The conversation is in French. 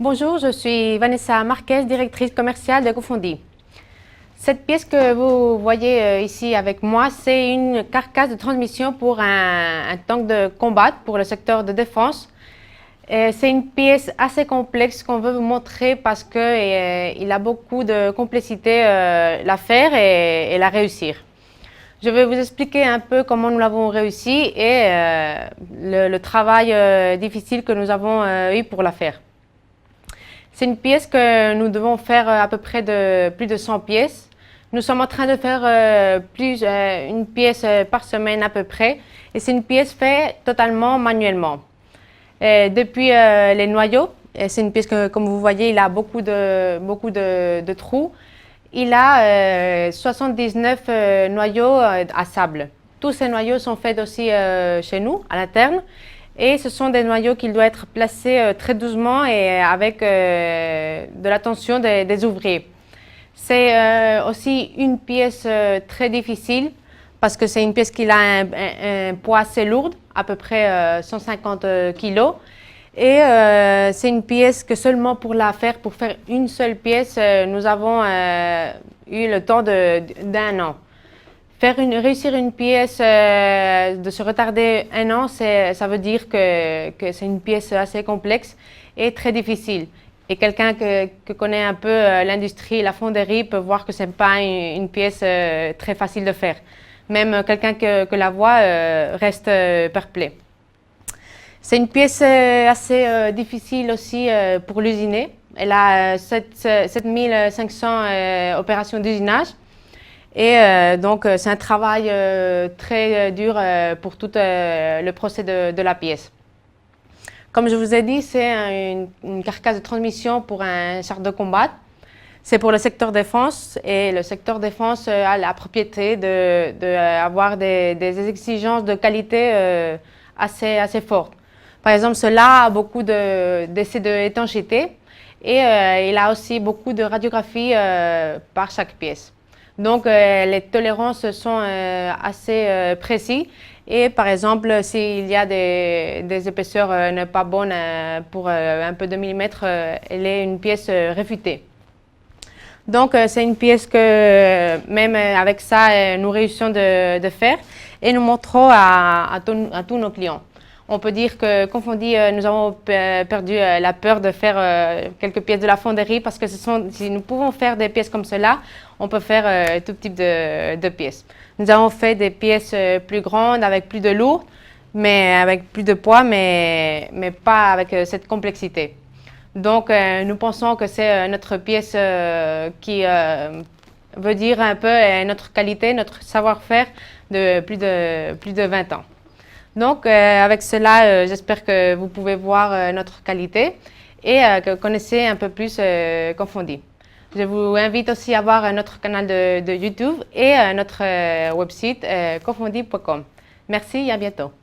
Bonjour, je suis Vanessa Marquez, directrice commerciale de Cofondi. Cette pièce que vous voyez ici avec moi, c'est une carcasse de transmission pour un tank de combat pour le secteur de défense. C'est une pièce assez complexe qu'on veut vous montrer parce qu'il a beaucoup de complexité la faire et la réussir. Je vais vous expliquer un peu comment nous l'avons réussi et le travail difficile que nous avons eu pour la faire. C'est une pièce que nous devons faire à peu près plus de 100 pièces. Nous sommes en train de faire une pièce par semaine à peu près. Et c'est une pièce faite totalement manuellement. Depuis les noyaux, c'est une pièce que, comme vous voyez, il a beaucoup de trous. Il a 79 noyaux à sable. Tous ces noyaux sont faits aussi chez nous, à l'interne. Et ce sont des noyaux qui doivent être placés très doucement et avec de l'attention des ouvriers. C'est aussi une pièce très difficile parce que c'est une pièce qui a un poids assez lourd, à peu près 150 kg. Et c'est une pièce que seulement pour faire une seule pièce, nous avons eu le temps d'un an. Réussir une pièce, de se retarder un an, ça veut dire que c'est une pièce assez complexe et très difficile. Et quelqu'un qui connaît un peu l'industrie, la fonderie, peut voir que ce n'est pas une pièce très facile de faire. Même quelqu'un que la voit reste perplexe. C'est une pièce assez difficile aussi pour l'usiner. Elle a 7500 opérations d'usinage. Et donc, c'est un travail très dur pour tout le procès de la pièce. Comme je vous ai dit, c'est une carcasse de transmission pour un char de combat. C'est pour le secteur défense et le secteur défense a la propriété d'avoir des exigences de qualité assez fortes. Par exemple, cela a beaucoup d'essais d'étanchéité et il a aussi beaucoup de radiographie par chaque pièce. Donc, les tolérances sont assez précises. Et par exemple, s'il y a des épaisseurs ne pas bonnes pour un peu de millimètres, elle est une pièce réfutée. Donc, c'est une pièce que même avec ça, nous réussissons de faire et nous montrons à tous nos clients. On peut dire que Cofondi, nous avons perdu la peur de faire quelques pièces de la fonderie parce que si nous pouvons faire des pièces comme cela, on peut faire tout type de pièces. Nous avons fait des pièces plus grandes avec plus de lourd, mais avec plus de poids, mais pas avec cette complexité. Donc, nous pensons que c'est notre pièce qui veut dire un peu notre qualité, notre savoir-faire de plus de 20 ans. Donc, avec cela, j'espère que vous pouvez voir notre qualité et que vous connaissez un peu plus Cofondi. Je vous invite aussi à voir notre canal de YouTube et notre website cofondi.com. Merci et à bientôt.